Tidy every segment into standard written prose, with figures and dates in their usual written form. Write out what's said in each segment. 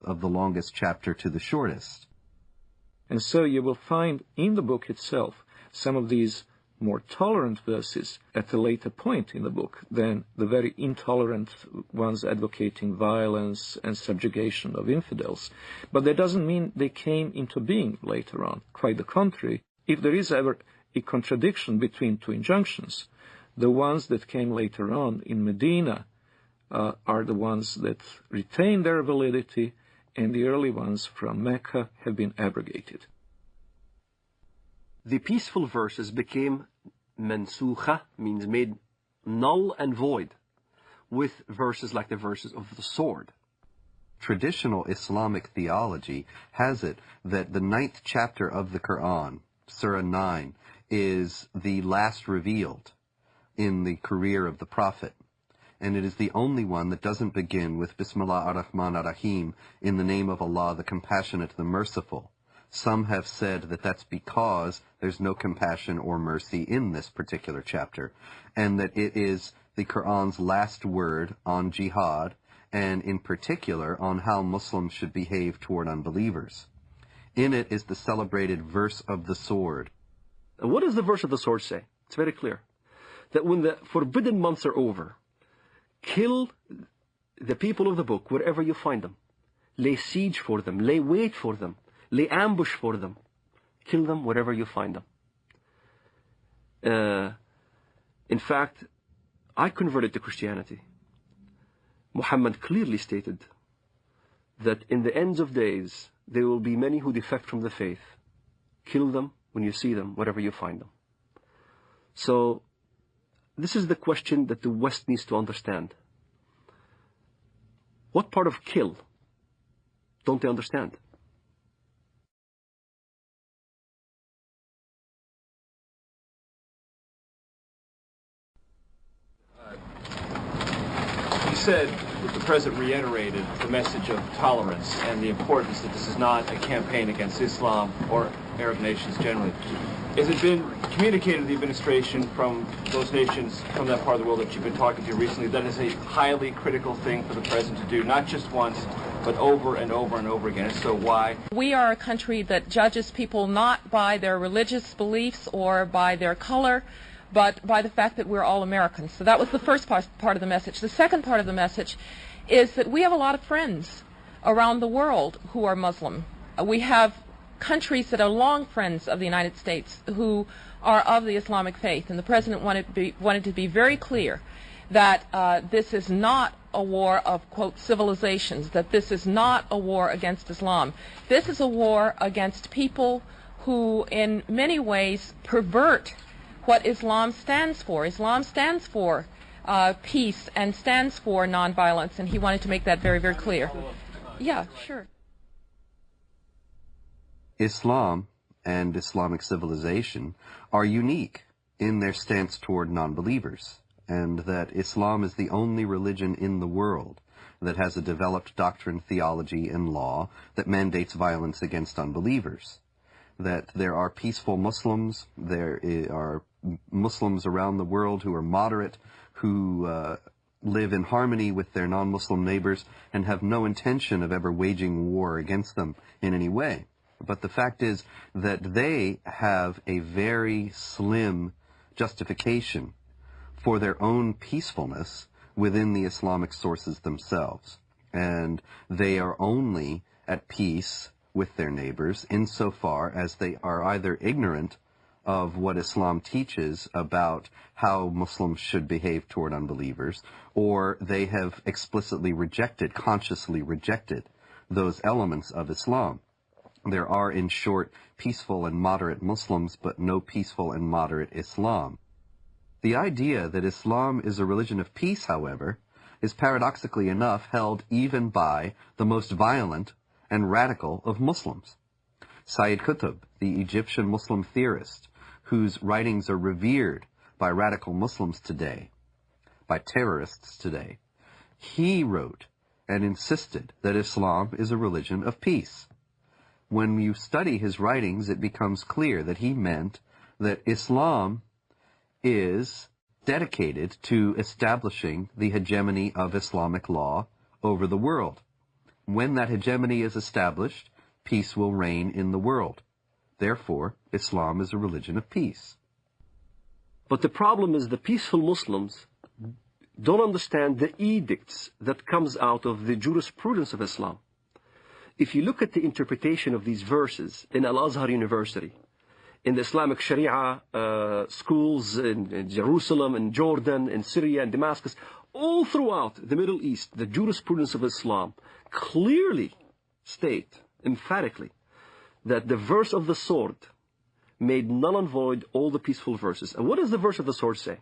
of the longest chapter to the shortest. And so you will find in the book itself some of these more tolerant verses at a later point in the book than the very intolerant ones advocating violence and subjugation of infidels. But that doesn't mean they came into being later on. Quite the contrary. If there is ever a contradiction between two injunctions, the ones that came later on in Medina are the ones that retain their validity, and the early ones from Mecca have been abrogated. The peaceful verses became mansukha, means made null and void, with verses like the verses of the sword. Traditional Islamic theology has it that the 9th chapter of the Quran, Surah 9, is the last revealed in the career of the Prophet. And it is the only one that doesn't begin with Bismillah ar-Rahman ar-Rahim, in the name of Allah, the Compassionate, the Merciful. Some have said that that's because there's no compassion or mercy in this particular chapter, and that it is the Quran's last word on jihad, and in particular on how Muslims should behave toward unbelievers. In it is the celebrated verse of the sword. And what does the verse of the sword say? It's very clear. That when the forbidden months are over, kill the people of the book wherever you find them. Lay siege for them. Lay wait for them. Lay ambush for them. Kill them wherever you find them. In fact, I converted to Christianity. Muhammad clearly stated that in the ends of days, there will be many who defect from the faith. Kill them when you see them, wherever you find them. So, this is the question that the West needs to understand. What part of kill don't they understand? You said that the President reiterated the message of tolerance and the importance that this is not a campaign against Islam or Arab nations generally. Has it been communicated to the administration from those nations, from that part of the world that you've been talking to recently, that is a highly critical thing for the President to do, not just once, but over and over and over again? And so why? We are a country that judges people not by their religious beliefs or by their color, but by the fact that we're all Americans. So that was the first part of the message. The second part of the message is that we have a lot of friends around the world who are Muslim. We have countries that are long friends of the United States who are of the Islamic faith, and the President wanted to be very clear that this is not a war of, quote, civilizations, that this is not a war against Islam. This is a war against people who in many ways pervert what Islam stands for. Islam stands for peace and stands for nonviolence, and he wanted to make that very, very clear. Yeah, sure. Islam and Islamic civilization are unique in their stance toward non-believers, and that Islam is the only religion in the world that has a developed doctrine, theology, and law that mandates violence against unbelievers. That there are peaceful Muslims, there are Muslims around the world who are moderate, who live in harmony with their non-Muslim neighbors and have no intention of ever waging war against them in any way. But the fact is that they have a very slim justification for their own peacefulness within the Islamic sources themselves. And they are only at peace with their neighbors insofar as they are either ignorant of what Islam teaches about how Muslims should behave toward unbelievers, or they have explicitly rejected, consciously rejected, those elements of Islam. There are, in short, peaceful and moderate Muslims, but no peaceful and moderate Islam. The idea that Islam is a religion of peace, however, is paradoxically enough held even by the most violent and radical of Muslims. Sayyid Qutb, the Egyptian Muslim theorist, whose writings are revered by radical Muslims today, by terrorists today, he wrote and insisted that Islam is a religion of peace. When you study his writings, it becomes clear that he meant that Islam is dedicated to establishing the hegemony of Islamic law over the world. When that hegemony is established, peace will reign in the world. Therefore, Islam is a religion of peace. But the problem is the peaceful Muslims don't understand the edicts that comes out of the jurisprudence of Islam. If you look at the interpretation of these verses in Al-Azhar University, in the Islamic Sharia schools in Jerusalem, in Jordan, in Syria, and Damascus, all throughout the Middle East, the jurisprudence of Islam clearly state, emphatically, that the verse of the sword made null and void all the peaceful verses. And what does the verse of the sword say?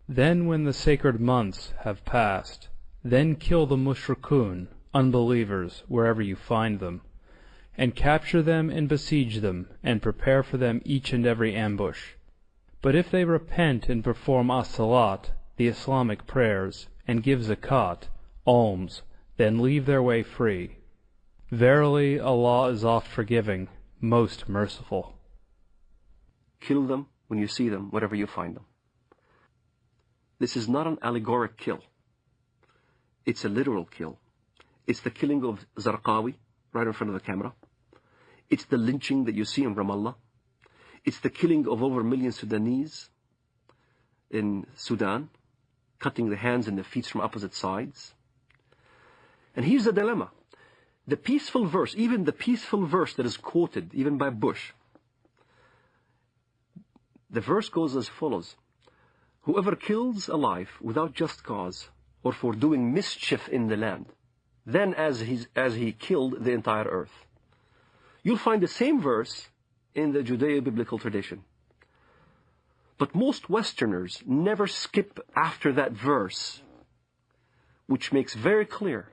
Then when the sacred months have passed, then kill the mushrikun, unbelievers, wherever you find them, and capture them and besiege them, and prepare for them each and every ambush. But if they repent and perform as-salat, the Islamic prayers, and give zakat, alms, then leave their way free. Verily, Allah is oft-forgiving, most merciful. Kill them when you see them, wherever you find them. This is not an allegoric kill. It's a literal kill. It's the killing of Zarqawi right in front of the camera. It's the lynching that you see in Ramallah. It's the killing of over 1 million Sudanese in Sudan, cutting the hands and the feet from opposite sides. And here's the dilemma. The peaceful verse, even the peaceful verse that is quoted, even by Bush, the verse goes as follows: whoever kills a life without just cause or for doing mischief in the land, then as he killed the entire earth. You'll find the same verse in the Judeo-biblical tradition. But most Westerners never skip after that verse, which makes very clear,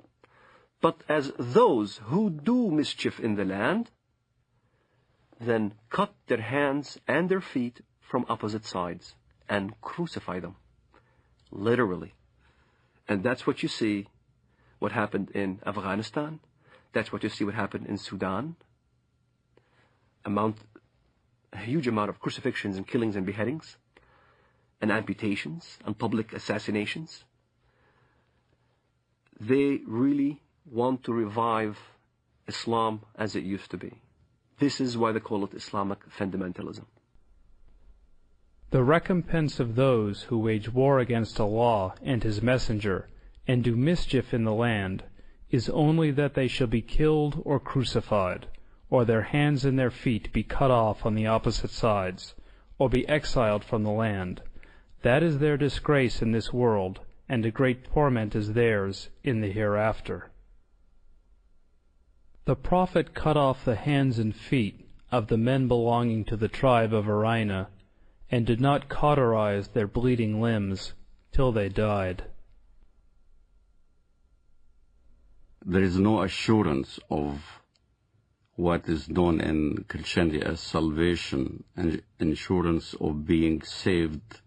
but as those who do mischief in the land, then cut their hands and their feet from opposite sides and crucify them, literally. And that's what you see what happened in Afghanistan. That's what you see what happened in Sudan. A huge amount of crucifixions and killings and beheadings and amputations and public assassinations. They really want to revive Islam as it used to be. This is why they call it Islamic fundamentalism. The recompense of those who wage war against Allah and His Messenger and do mischief in the land is only that they shall be killed or crucified, or their hands and their feet be cut off on the opposite sides, or be exiled from the land. That is their disgrace in this world, and a great torment is theirs in the hereafter. The Prophet cut off the hands and feet of the men belonging to the tribe of Arina, and did not cauterize their bleeding limbs till they died. There is no assurance of what is known in Christianity as salvation and assurance of being saved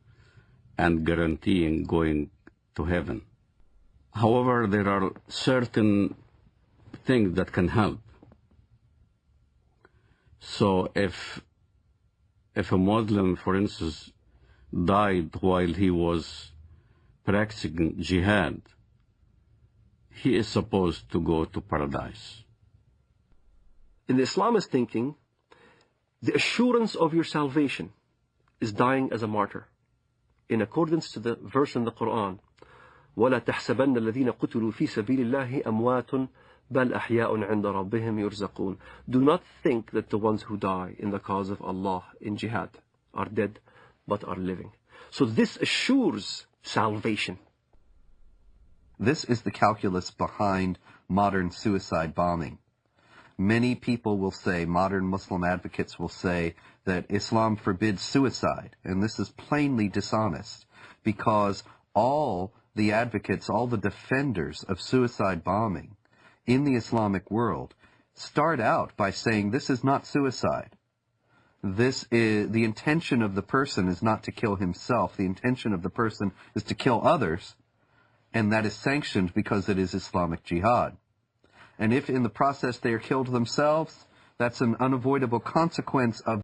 and guaranteeing going to heaven. However, there are certain things that can help. So if a Muslim, for instance, died while he was practicing jihad, he is supposed to go to paradise. In the Islamist thinking, the assurance of your salvation is dying as a martyr, in accordance to the verse in the Quran, وَلَا تَحْسَبَنَّ الَّذِينَ قُتِلُوا فِي سَبِيلِ اللَّهِ أَمْوَاتٌ بَلْ أَحْيَاءٌ عِنْدَ رَبِّهِمْ يُرْزَقُونَ. Do not think that the ones who die in the cause of Allah in jihad are dead, but are living. So this assures salvation. This is the calculus behind modern suicide bombing. Many people will say, modern Muslim advocates will say, that Islam forbids suicide, and this is plainly dishonest, because all the advocates, all the defenders of suicide bombing in the Islamic world start out by saying this is not suicide. This is, the intention of the person is not to kill himself. The intention of the person is to kill others, and that is sanctioned because it is Islamic jihad. And if in the process they are killed themselves, that's an unavoidable consequence of